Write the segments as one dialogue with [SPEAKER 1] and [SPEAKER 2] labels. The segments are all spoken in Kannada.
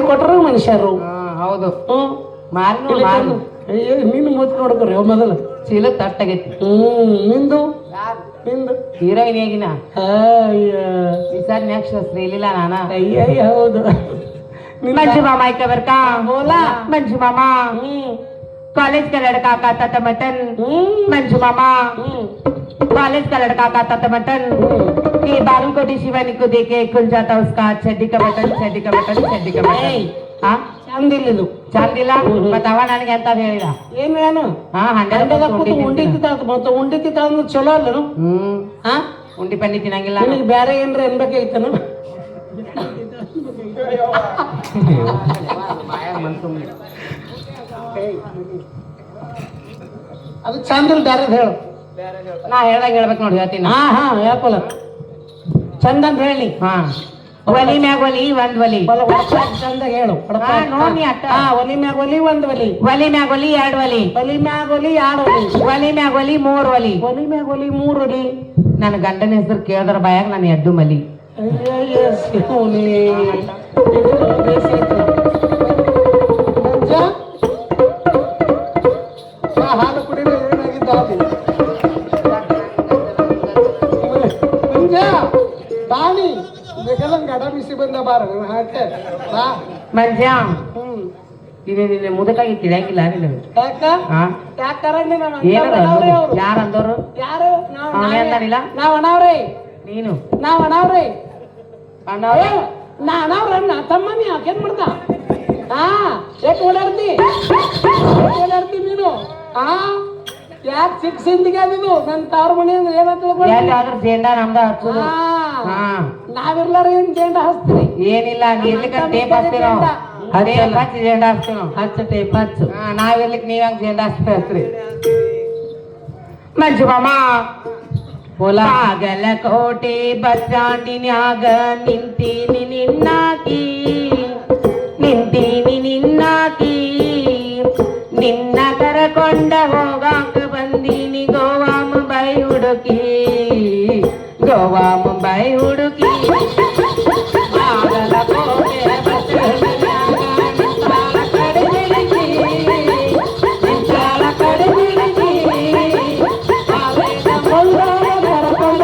[SPEAKER 1] ಔಷಧಿ ಕೊಟ್ಟರು ಮನುಷ್ಯರು.
[SPEAKER 2] ಹೌದು.
[SPEAKER 1] ನಿನ್ನ ಮೂತ್ ನೋಡ್ಕೊರಿ ಮೊದಲು
[SPEAKER 2] ಚೀಲ ತಟ್ಟಾಗೈತಿ.
[SPEAKER 1] ನಿಂದು ನಿಂದು
[SPEAKER 2] ಹೀರೋಯಿನ್ ಹೇಗಿನ ಈ ಸರ್ ನೆಕ್ಸ್ಟ್ ಶ್ರೀಲೀಲಾ ನಾನ.
[SPEAKER 1] ಅಯ್ಯ ಹೌದು.
[SPEAKER 2] मंजू मामा का बरका बोला मंजू मामा कॉलेज का लड़का खाता था मटन. मंजू मामा कॉलेज का लड़का खाता था मटन कि बालू को शिवानी को देके खुल जाता उसका चड्डी का बटन चड्डी का बटन चड्डी का बटन. हाँ ಚಂದಿಲ್ಲ ಚಂದಿಲ್ಲ ಮತ್ತವ ನನಗೆ ಅಂತ ಹೇಳಿದ
[SPEAKER 1] ಏನು ಉಂಡಿತಿ ತಂದು ಚಲೋ ಅಲ್ಲ
[SPEAKER 2] ಉಂಡಿ ಪಂಡಿ ತಿನ್ನಂಗಿಲ್ಲ.
[SPEAKER 1] ನಿನಗೆ ಬೇರೆ ಏನ್ರ ಅನ್ಬೇಕಾಯ್ತನು ಅದು ಚಂದಿಲ್ ಬೇರೆ ಹೇಳು.
[SPEAKER 2] ನಾ ಹೇಳ್ದಾಗ ಹೇಳ್ಬೇಕು ನೋಡಿ ಹೇಳ್ತೀನಿ.
[SPEAKER 1] ಯಾಕಲ್ಲ ಚಂದ ಅಂತ ಹೇಳಿ.
[SPEAKER 2] ಒಲಿ ಮ್ಯಾಗ ಒಲಿ ಒಂದ್ ಒಲಿ
[SPEAKER 1] ಚಂದ ಹೇಳು.
[SPEAKER 2] ನೋಡಿ ಅಟ್ಟ
[SPEAKER 1] ಒಲಿ ಮ್ಯಾಗ ಒಲಿ ಒಂದ್ ಒಲಿ
[SPEAKER 2] ಒಲಿ ಮ್ಯಾಗ ಒಲಿ ಎರಡ್ ಒಲಿ
[SPEAKER 1] ಒಲಿ ಮ್ಯಾಗ ಒಲಿ ಎರಡು ಒಲಿ
[SPEAKER 2] ಒಲಿ ಮ್ಯಾಗ ಒಲಿ ಮೂರ್ ಒಲಿ
[SPEAKER 1] ಒಲಿ ಮ್ಯಾಗ ಒಲಿ ಮೂರ್ ಒಲಿ.
[SPEAKER 2] ನನ್ನ ಗಂಡನ ಹೆಸರು ಕೇಳಿದ್ರ ಬಾಯಾಗ ನಾನು ಎಡ್ಡು ಮಲಿ.
[SPEAKER 1] ಹಾಲು ಕುಡಿದ್ರೆ ಏನಾಗಿದ್ದ ಬಾಣಿ ಬೇಕಂಗ ಗಡ ಬಿಸಿ ಬಂದ ಬಾರ ಹಾಕೆ ಬಾ
[SPEAKER 2] ಮಂಜ. ನಿನ್ನೆ ಮುದಕಾಗಿ ತಿಳಿಯಂಗಿಲ್ಲ ಯಾರ ಅಂದವ್ರು
[SPEAKER 1] ಯಾರು
[SPEAKER 2] ಅಂದಾನಿಲ್ಲ.
[SPEAKER 1] ನಾವ್ ಅಣವ್ರಿ
[SPEAKER 2] ನೀನು
[SPEAKER 1] ನಾವ್ ಅಣವ್ರಿ
[SPEAKER 2] ಅಣ್ಣವ್ರೆ
[SPEAKER 1] ನಾ ಅಣವ್ರ ಅಣ್ಣ ತಮ್ಮನಿ ಯಾಕೇನ್ ಮಾಡ್ದ ಯಾಕೆ ಓಡಾಡ್ತಿ ಓಡಾಡ್ತಿ ನೀನು ಯಾಕೆ ಸಿಕ್ಸ್ ಇಂದಿಗೆ ಅದು ನನ್ನ ತವ್ರ ಮನೆ ಅಂದ್ರೆ
[SPEAKER 2] ಯಾವ್ದಾದ್ರು ಜೇಂಡಾ ನಮ್ದ ಹಚ್ಚೋದು.
[SPEAKER 1] ನಾವಿರ್ಲಾರ ಏನ್ ಜೇಂಡಾ ಹಚ್ತೀರಿ
[SPEAKER 2] ಏನಿಲ್ಲ ಇರ್ಲಿಕ್ಕ ಟೇಪ್ ಹಚ್ತೀವಿ ನಾವು. ಅದೇ ಹಚ್ಚಿ ಜೇಂಡಾ ಹಚ್ತೀವಿ ನಾವು. ಹಚ್ಚ ಟೇಪ್ ಹಚ್ಚು. ನಾವಿರ್ಲಿಕ್ಕೆ ನೀವ್ ಹಂಗ ಜೇಂಡಾ ಹಚ್ತಾ ಹಚ್ರಿ. ಮಂಜು ಮಾಮ ಬಾಗಲಕೋಟೆ ಬಸ್ ಸ್ಟ್ಯಾಂಡಿನ್ಯಾಗ ನಿಂತೀನಿ ನಿನ್ನಾಕಿ ನಿಂತೀನಿ ನಿನ್ನಾಕಿ ನಿನ್ನ ಕರಕೊಂಡ ಹೋಗಾಕ ಬಂದೀನಿ ಗೋವಾ ಮುಂಬೈ ಹುಡುಕಿ ಗೋವಾ ಮುಂಬೈ ಹುಡುಕಿ. ಬಾಗಲಕೋಟೆ ಬಸ್ ಸ್ಟ್ಯಾಂಡಿನ್ಯಾಗ ನಿಂತಾಳ ಕಡೆ ಬಿಡಿಸಿ ನಿಂತಾಳ ಕಡೆ ಬಿಡಿಸಿ ಕರಕೊಂಡ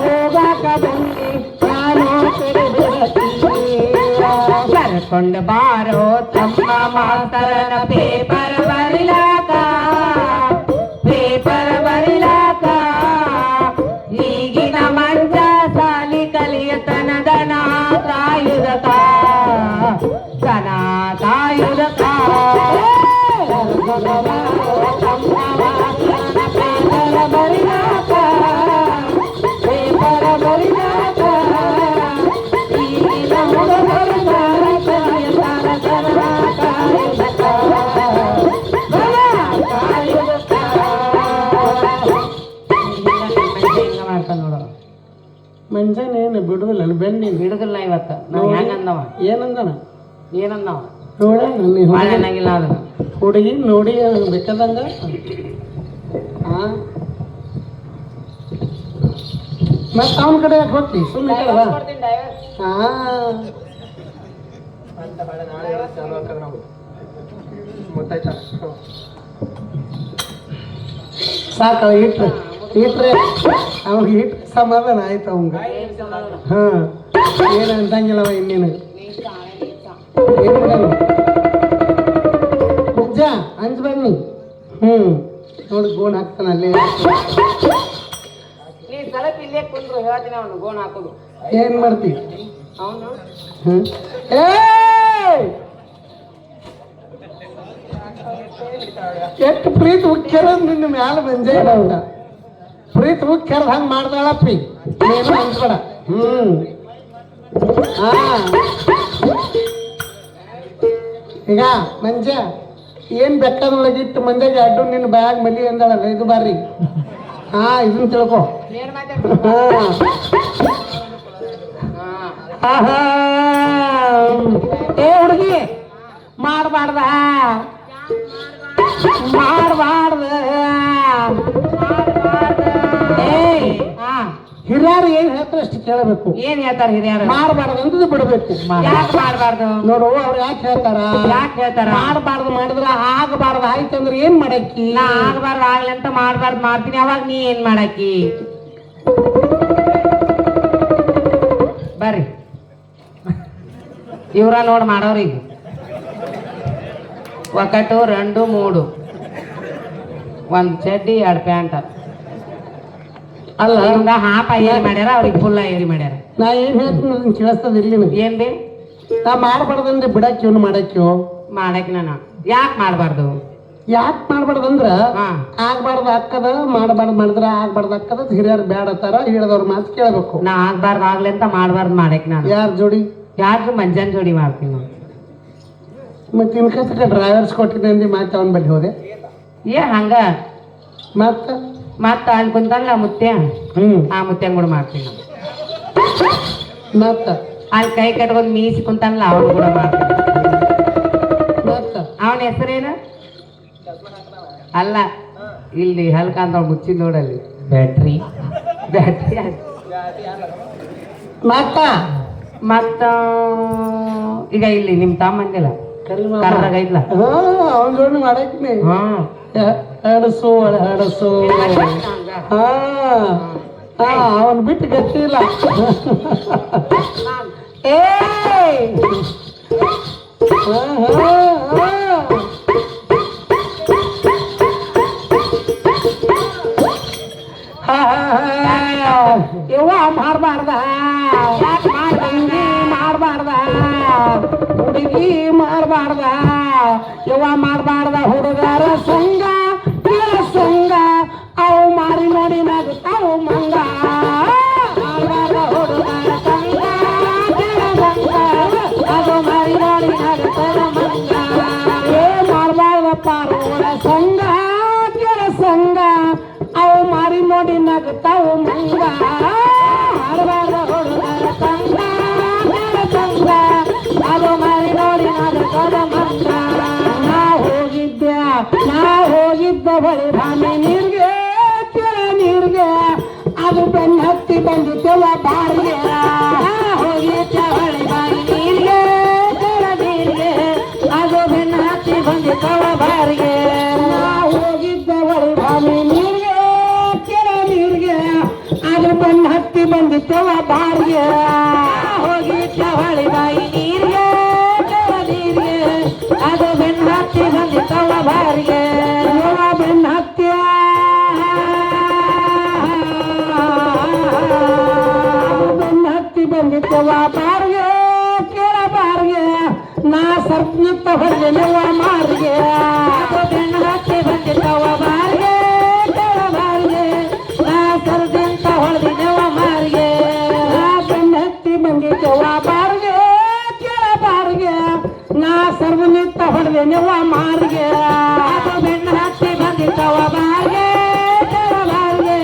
[SPEAKER 2] ಹೋಗಾಕ ಬಂದಿ ಕರ್ಕೊಂಡ ಬಾರೋ ತಮ್ಮ ಮಾಸ್ತರನ ಪೇಪರ್ ಬರಿಲಾಕ ಪೇಪರ್ ಬರಿಲಾಕ ಈಗಿನ ಮಂಜ ಸಾಲಿ ಕಲಿಯತನ ದನ ಕಾಯುದಕ ದನ ಕಾಯುದಕ. ತಮ್ಮ ಮಾಸ್ತರನ ಪೇಪರ್ ಬರಿಲಾಕ ಪೇಪರ್ ಬರಿಲಾಕ ಈಗಿನ ಹುಡುಗರು
[SPEAKER 1] ಮಂಜಾನೇನು ಬಿಡುದಿಲ್ಲ ಬೆಣ್ಣಿ
[SPEAKER 2] ಬಿಡುದಿಲ್ಲ ಇವತ್ತು. ನಾವು ಹೆಂಗಂದವ
[SPEAKER 1] ಏನಂದನ
[SPEAKER 2] ಏನಂದವ
[SPEAKER 1] ನೋಡಿಲ್ಲ
[SPEAKER 2] ಅದನ್ನ
[SPEAKER 1] ಹುಡುಗಿ ನೋಡಿ ಬೇಕಾದಂಗ ಮತ್ತ ಅವನ ಕಡೆ ಯಾಕೆ ಹೋಗ್ತಿ ಸುಮ್ಮನೆ ಸಾಕ ಇಟ್ರೆ ಇಟ್ರೆ ಅವಾಗ ಇಟ್ರೆ ಸಮಾಧಾನ ಆಯ್ತು ಅವಂಗ. ಏನು ಅಂತಂಗಿಲ್ಲವ ಇನ್ನೇನು ಏನು ಮಾಡಲ್ಲ ನಿಜ ಅಂಜ ಬನ್ನಿ. ನೋಡಿ ಗೋಣ್ ಹಾಕ್ತಾನ ಅಲ್ಲೇ. ಏನ್ ಮಾಡ್ತಿ ಎಷ್ಟು ಪ್ರೀತಿ ಉಕ್ಕ್ಯಾರ ನಿನ್ನ ಮ್ಯಾಲ ಬಂಜೆ ಅಂತ ಪ್ರೀತಿ ಉಕ್ಕ್ಯಾರ ಹಂಗ ಮಾಡ್ದಾಳಪ್ಪಿ ಏನು ಅನ್ಸ್ಬೇಡ. ಈಗ ಮಂಜ ಏನ್ ಬೆಕ್ಕದೊಳಗಿಟ್ಟು ಮಂಜಾಗ ಅಡ್ಡು ನಿನ್ನ ಬ್ಯಾಗ್ ಮಲಿ ಅಂದಾಳಲ್ಲ ಇದು ಬಾರಿ ಇದನ್ನ ತಿಳ್ಕೊ. ಏ ಹುಡುಗಿ ಮಾಡಬಾರ್ದ ಮಾಡಬಾರ್ದ ಹಿರಿಯರು ಏನ್ ಹೇಳ್ತಾರೆ ಅಷ್ಟು ಕೇಳಬೇಕು.
[SPEAKER 2] ಏನ್ ಹೇಳ್ತಾರ ಹಿರಿಯರು?
[SPEAKER 1] ಮಾಡಬಾರ್ದು ಅಂತ ಬಿಡಬೇಕು.
[SPEAKER 2] ಯಾಕೆ ಮಾಡಬಾರ್ದು
[SPEAKER 1] ನೋಡು ಅವ್ರು ಯಾಕೆ ಹೇಳ್ತಾರ? ಮಾಡಬಾರ್ದು ಮಾಡಿದ್ರ ಆಗಬಾರ್ದು ಆಯ್ತು ಅಂದ್ರೆ ಏನ್ ಮಾಡಕ್ಕಿ?
[SPEAKER 2] ನಾ ಆಗಬಾರ್ದು ಆಗ್ಲಿ ಅಂತ ಮಾಡಬಾರ್ದು ಮಾಡ್ತೀನಿ, ಅವಾಗ ನೀ ಏನ್ ಮಾಡಕ್ಕಿ? ಬರ್ರಿ ಇವ್ರ ನೋಡ್ ಮಾಡೋರಿಗೆ ఒకటి 2 3 ಒಂದ್ ಚಡ್ಡಿ 2 ಪ್ಯಾಂಟ್
[SPEAKER 1] ಅಲ್ಲ
[SPEAKER 2] ಇವಂಗ ಹಾಪ ಏರಿ ಮಾಡ್ಯಾರ, ಅವ್ರಿಗೆ ಫುಲ್ಲ ಏರಿ ಮಾಡ್ಯಾರ.
[SPEAKER 1] ನಾ ಏನ್ ಹೇಳ್ತೀನಿ ಕೇಳಿಸ್ತದ ಇಲ್ಲಿ?
[SPEAKER 2] ಏನ್ ಬಿ
[SPEAKER 1] ನಾ ಮಾಡಬಾರ್ದಂದ್ರೆ ಬಿಡಕ್ಕೆ ಇವನು ಮಾಡಕ್ಕೆ
[SPEAKER 2] ಮಾಡಕ್ ನಾನು ಯಾಕೆ ಮಾಡಬಾರ್ದು?
[SPEAKER 1] ಯಾಕೆ ಮಾಡ್ಬಾರ್ದಂದ್ರ ಆಗ್ಬಾರ್ದು ಅಕ್ಕದ, ಮಾಡಬಾರ್ದು ಮಾಡಿದ್ರ ಆಗ್ಬಾರ್ದು ಅಕ್ಕದ. ಹಿರಿಯರು ಬೇಡತ್ತಾರ, ಹೇಳಿದವ್ರ ಮಾತು ಕೇಳಬೇಕು.
[SPEAKER 2] ನಾ ಆಗ್ಬಾರ್ದು ಆಗ್ಲಿ ಅಂತ ಮಾಡಬಾರ್ದು ಮಾಡಕ್ ನಾನು
[SPEAKER 1] ಯಾರ ಜೋಡಿ?
[SPEAKER 2] ಯಾರು ಮಂಜನ್ ಜೋಡಿ ಮಾಡ್ತೀನಿ ನಾನು.
[SPEAKER 1] ಮತ್ತೆ ಇನ್ಕಸ್ಕ ಡ್ರೈವರ್ಸ್ ಕೊಟ್ಟಿದ್ದೆ ಅಂದಿ ಮಾತು ಅವನ ಬಳಿ ಹೋದೆ.
[SPEAKER 2] ಹಂಗ ಮತ್ತ ಅಲ್ಲಿ ಕುಂತಲ್ಲ ಮುತ್ಯ, ಆ ಮುತ್ಯಂಗ್ ಕೂಡ ಮಾಡ್ತೀನಿ ನಾನು.
[SPEAKER 1] ಮತ್ತ
[SPEAKER 2] ಅಲ್ಲಿ ಕೈ ಕಟ್ಕೊಂಡ್ ಮೀಸಿ ಕುಂತಲ್ಲ ಅವನು ಕೂಡ ಮಾಡ್ತೀನಿ.
[SPEAKER 1] ಮತ್ತ
[SPEAKER 2] ಅವನ ಹೆಸರೇನು? ಅಲ್ಲ ಇಲ್ಲಿ ಹಲ್ಕಂತ ಮುಚ್ಚಿ ನೋಡಲ್ಲಿ ಬ್ಯಾಟ್ರಿ
[SPEAKER 1] ಮತ್ತ
[SPEAKER 2] ಮತ್ತ ಈಗ ಇಲ್ಲಿ ನಿಮ್ ತಮ್ಮಂದಿಲ್ಲ ಕರ್ನಾಗ ಐತ್ಲ,
[SPEAKER 1] ಅವನ ಜೋಡಿ ಮಾಡಕ್ನಿ. ಹಡಸು ಹಡಸು ಅವನ್ ಬಿಟ್ಟು ಗಟ್ಟಿಲ್ಲ. ಏ ಯವ್ವ ಮಾಡಬಾರ್ದ, ಮಾಡಬಾರ್ದ ಹುಡುಗಿ ಮಾಡಬಾರ್ದ, ಯವ್ವ ಮಾಡಬಾರ್ದ ಹುಡುಗರ ಸಂಗ ಸಂಗ ಅವು ಮಾರಿ ನೋಡಿ ನಗುತ್ತಾವು ಮಂಗ. ಮಾಡಬಾರ್ದ ಹುಡುಗರ ಸಂಗ ಅದು ಮಾರಿ ನೋಡಿ ನಗುತ್ತಾವ ಮಂಗ. ಏ ಮಾಡಬಾರ್ದ ಪಾರುಗಳ ಸಂಗ ಸಂಗ ಅವು ಮಾರಿ ನೋಡಿ ನಗುತ್ತಾವು ಮಂಗ. ಮಾಡಬಾರ್ದ ಹುಡುಗರ ಸಂಗ ಸಂಗ ಅದು ಮಾರಿ ನೋಡಿ ನಗುತ್ತಾವ ಮಂಗ. ನಾ ಹೋಗಿದ್ದ ಬಳಿ ಭಾಮಿ ನೀರ್ಗೆ ನೀರ್ಗೆ ಅದು ಬೆನ್ನ ಹತ್ತಿ ಬಂದಿದ್ದೆಲ್ಲ ಬಾರಿಗೆ. ಹೋಗಿದ್ದ ಬಳಿ ಬಾರಿ ನೀರ್ಗೆ ನೀರ್ಗೆ ಅದು ಬೆನ್ನ ಹತ್ತಿ ಬಂದಿದ್ದವ ಬಾರಿಗೆ. ನಾ ಹೋಗಿದ್ದ ಬಳಿ ಭಾಮಿ ನೀರ್ಗೆ ನೀರ್ಗೆ ಅದು ಬೆನ್ನ ಹತ್ತಿ ಬಂದಿದ್ದೆವ ಬಾರಿಗೆ. ಹೋಗಿದ್ದ ಬಳಿ ಬಾಯಿ ನೀರ್ಗೆ ನೀರ್ಗೆ ಅದು ಬೆನ್ನ ಹತ್ತಿ ಬಂದಿದ್ದವ ಬಾರಿಗೆ. ಬೆನ್ನ ಹತ್ತಿ ಬೆನ್ನ ಹತ್ತಿ ಬಂದಿದ್ದವ ಬಾರಿಗೆ ಕೇಳ ಬಾರಿಗೆ. ನಾ ಸರ್ನಿತ್ತ ಹೊರಗೆ ನೆವ ಮಾರಿಗೆ. ಬೆನ್ನ ಹತ್ತಿ ಬಂದಿದ್ದವ ಬಾರಿಗೆ ಕೇಳ ಬಾರಿಗೆ. ನಾ ಸರ್ದಿಂತ ಹೊರಗೆ ನೆವ ಮಾರಿಗೆ. ಬೆನ್ನ ಹತ್ತಿ ಬಂದಿದ್ದವ ಬಾರಿಗೆ ಕೇಳ ಬಾರಿಗೆ. ನಾ ಸರ್ವನಿತ್ತ ಹೊಡೆದೆ ನೆವ ಮಾರಿಗೆ. ಬೆನ್ನ ಹತ್ತಿ ಬಂದಿದ್ದವ ಬಾರಿಗೆ ಕೇಳ ಬಾರಿಗೆ.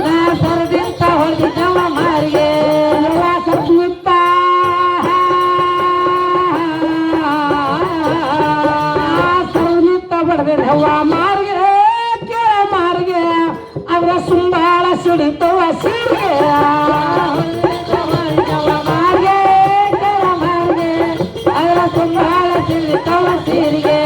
[SPEAKER 1] ನಾ ಸರ್ದಿಂತ ಹೊರಗೆ ನೆವ ಮಾರಿಗೆ. ನೆವ ಸರ್ನಿತ್ತ ಹೊಡೆದೆ ನೆವ ಮಾರಿಗೆ ಕೇಳ ಮಾರಿಗೆ. ಅದ್ರ ಸುಂಬಾಳ ಸುಡಿತವ ಸೀರೆ ಮಾರಿಗೆ ಕೇಳ ಮಾರಿಗೆ. ಅದರ ಸುಂಬಾಳ ಸುಡಿತವ ಸೀರಿಗೆ.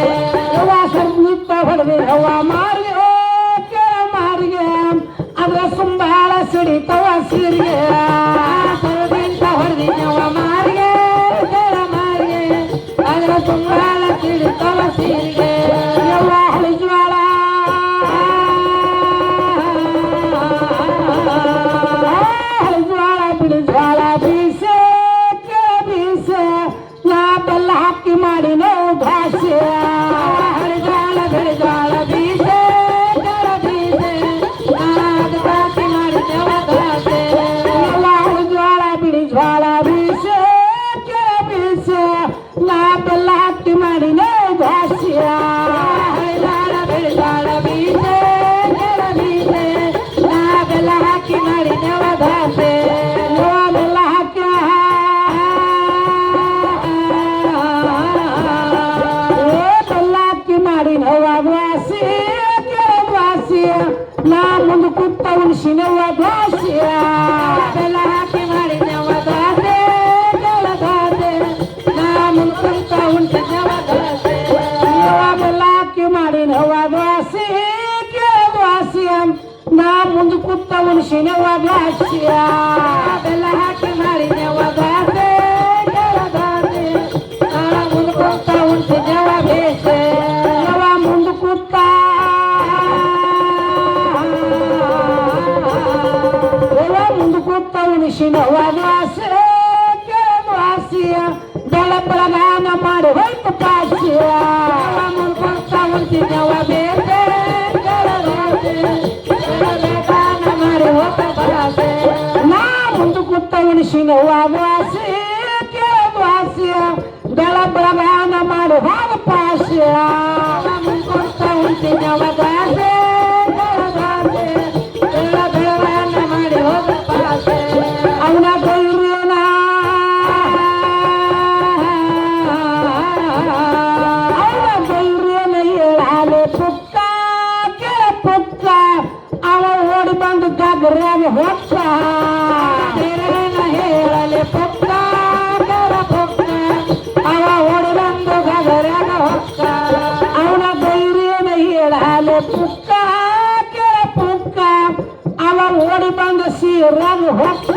[SPEAKER 2] ಪಾಶ್ಯ ಬೆಲ್ಲ ಹಾಕಿ ಮಾಡಿದೆವ ದಾಸೆ ಕೆಳದಾಸೆ ಮುಂದೆ ಕೂತ ಉಂಟಿದೆವ ಬೇಸೆ ಯವ ಮುಂದೆ ಕೂತ ಮುಂದೆ ಕೂತ ಉಣಿಸಿನವ ದಾಸೆ ಕೆಳದಾಸಿಯ ಬೆಳ ಬೆಳಗಾನ ಮಾಡಿ ಹೋಯ್ತು ಪಾಶ್ಯ ಮುಂದೆ ಕೂತ ಉಂಟಿದೆವ ಬೇಸೆ ನಾ ಮುಂದೆ ಕೂತ ಉಣಿಸಿನ ವಾಸಿ ಕೇಳವಾಸಿಯ ಬೆಳ ಬೆಳಗಾನ ಮಾಡಿ ಹೋದ ಪಾಸ್ಯ ಮುಂದ್ಕೊಡ್ತ ಉಂಟಿನ ವಗಾಸೆ ಬೆಳ ಬೆಳಗಾನ ಮಾಡಿ ಹೋದ ಪಾಸ್ಯ ಅವನ ಗೌರಿಯನ ಅವನ ಗೌರಿಯನ ಹೇಳಾಲೆ ಪುಕ್ಕ ಕೆಳ ಪುಕ್ಕ ಅವ ಓಡಿ ಬಂದು ಗಗ್ರಾಗ ಹೊಕ್ಕ ಹೇಳಲೆ ಪುಕ್ಕ ಕೆಳ ಪುಕ್ಕ ಅವ ಓಡಿ ಬಂದು ಗಗ್ರಾಗ ಹೊಕ್ಕ ಅವನ ಗೌರಿಯನ ಹೇಳಲೆ ಪುಕ್ಕ ಕೆಳ ಪುಕ್ಕ ಅವ ಓಡಿ ಬಂದು ಸೀರಾಗ ಹೊಕ್ಕ